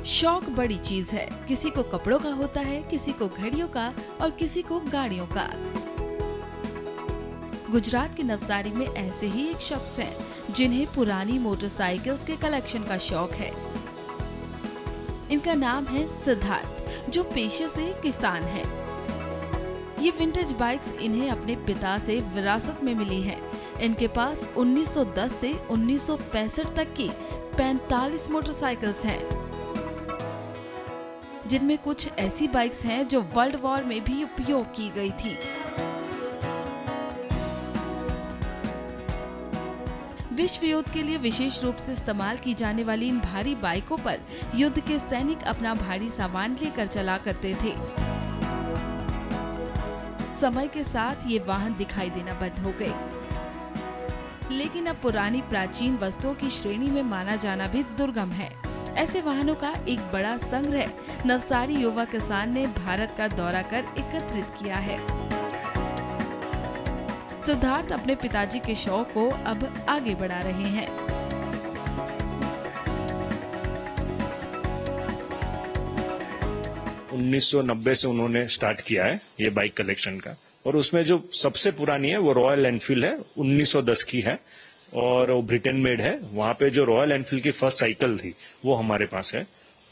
शौक बड़ी चीज है। किसी को कपड़ों का होता है, किसी को घड़ियों का और किसी को गाड़ियों का। गुजरात के नवसारी में ऐसे ही एक शख्स हैं जिन्हें पुरानी मोटरसाइकिल्स के कलेक्शन का शौक है। इनका नाम है सिद्धार्थ, जो पेशे से किसान हैं। ये विंटेज बाइक्स इन्हें अपने पिता से विरासत में मिली हैं। इनके पास 1910 से 1965 तक की 45 मोटरसाइकिल्स हैं, जिनमें कुछ ऐसी बाइक्स हैं जो वर्ल्ड वॉर में भी उपयोग की गई थी। विश्व युद्ध के लिए विशेष रूप से इस्तेमाल की जाने वाली इन भारी बाइकों पर युद्ध के सैनिक अपना भारी सामान लेकर चला करते थे। समय के साथ ये वाहन दिखाई देना बंद हो गए, लेकिन अब पुरानी प्राचीन वस्तुओं की श्रेणी में माना जाना भी दुर्गम है। ऐसे वाहनों का एक बड़ा संग्रह नवसारी युवा किसान ने भारत का दौरा कर एकत्रित किया है। सिद्धार्थ अपने पिताजी के शौक को अब आगे बढ़ा रहे हैं। उन्नीस 1990 से उन्होंने स्टार्ट किया है ये बाइक कलेक्शन का, और उसमें जो सबसे पुरानी है वो रॉयल एनफील्ड है, 1910 की है और वो ब्रिटेन मेड है। वहां पे जो रॉयल एनफील्ड की फर्स्ट साइकिल थी वो हमारे पास है।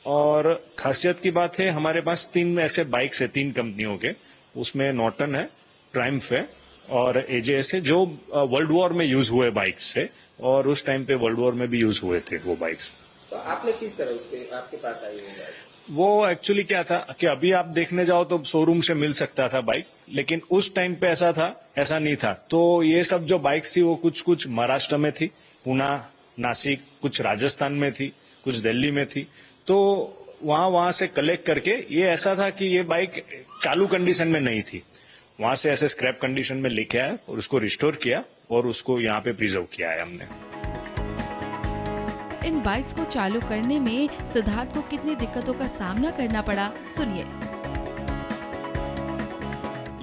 और खासियत की बात है, हमारे पास 3 ऐसे बाइक्स है 3 कंपनियों के। उसमें नॉर्टन है, ट्रायम्फ है और एजेएस है, जो वर्ल्ड वॉर में यूज हुए बाइक्स है और उस टाइम पे वर्ल्ड वॉर में भी यूज हुए थे वो बाइक्स। तो आपने किस तरह उसके आपके पास आई है? वो एक्चुअली क्या था कि अभी आप देखने जाओ तो शोरूम से मिल सकता था बाइक, लेकिन उस टाइम पे ऐसा नहीं था। तो ये सब जो बाइक्स थी वो कुछ महाराष्ट्र में थी, पुणे, नासिक, कुछ राजस्थान में थी, कुछ दिल्ली में थी। तो वहां से कलेक्ट करके ये ऐसा था कि ये बाइक चालू कंडीशन में नहीं थी, वहां से ऐसे स्क्रैप कंडीशन में लेके आया और उसको रिस्टोर किया और उसको यहाँ पे प्रिजर्व किया है हमने। इन बाइक्स को चालू करने में सिद्धार्थ को कितनी दिक्कतों का सामना करना पड़ा, सुनिए।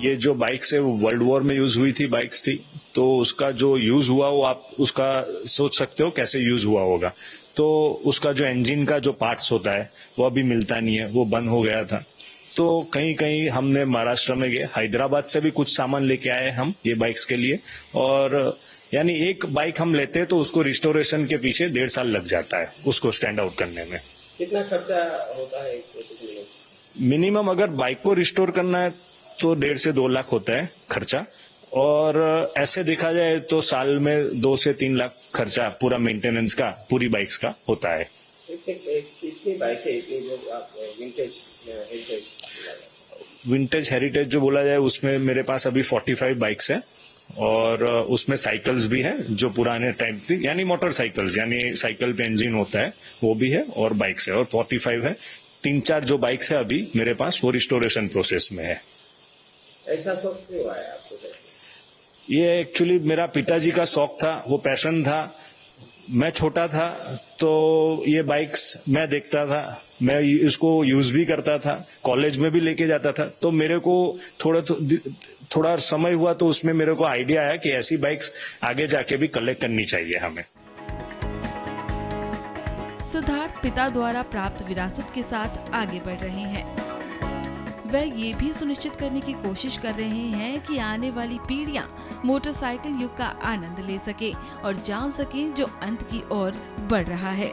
ये जो बाइक्स है वो वर्ल्ड वॉर में यूज हुई थी बाइक्स थी, तो उसका जो यूज हुआ वो आप उसका सोच सकते हो कैसे यूज हुआ होगा। तो उसका जो इंजन का जो पार्ट्स होता है वो अभी मिलता नहीं है, वो बंद हो गया था। तो कहीं हमने महाराष्ट्र में गए, हैदराबाद से भी कुछ सामान लेके आए हम ये बाइक्स के लिए। और यानी एक बाइक हम लेते हैं तो उसको रिस्टोरेशन के पीछे 1.5 साल लग जाता है उसको स्टैंड आउट करने में। कितना खर्चा होता है मिनिमम अगर बाइक को रिस्टोर करना है तो 1.5 से 2 लाख होता है खर्चा, और ऐसे देखा जाए तो साल में 2 से 3 लाख खर्चा पूरा मेंटेनेंस का पूरी बाइक्स का होता है। कितनी बाइक है इतनी जो आप विंटेज हेरिटेज जो बोला जाए उसमें मेरे पास अभी 45 बाइक्स है, और उसमें साइकिल्स भी है जो पुराने टाइप थी, यानी मोटरसाइकिल्स, यानी साइकिल पे इंजन होता है वो भी है, और बाइक्स है, और 45 है। 3-4 जो बाइक्स है अभी मेरे पास वो रिस्टोरेशन प्रोसेस में है। ऐसा शौक क्यों आया आपको? ये एक्चुअली मेरा पिताजी का शौक था, वो पैशन था। मैं छोटा था तो ये बाइक्स मैं देखता था, मैं इसको यूज भी करता था, कॉलेज में भी लेके जाता था। तो मेरे को थोड़ा समय हुआ तो उसमें मेरे को आइडिया आया कि ऐसी बाइक्स आगे जाके भी कलेक्ट करनी चाहिए हमें। सिद्धार्थ पिता द्वारा प्राप्त विरासत के साथ आगे बढ़ रहे हैं। वह ये भी सुनिश्चित करने की कोशिश कर रहे हैं कि आने वाली पीढ़ियां मोटरसाइकिल युग का आनंद ले सके और जान सकें जो अंत की ओर बढ़ रहा है।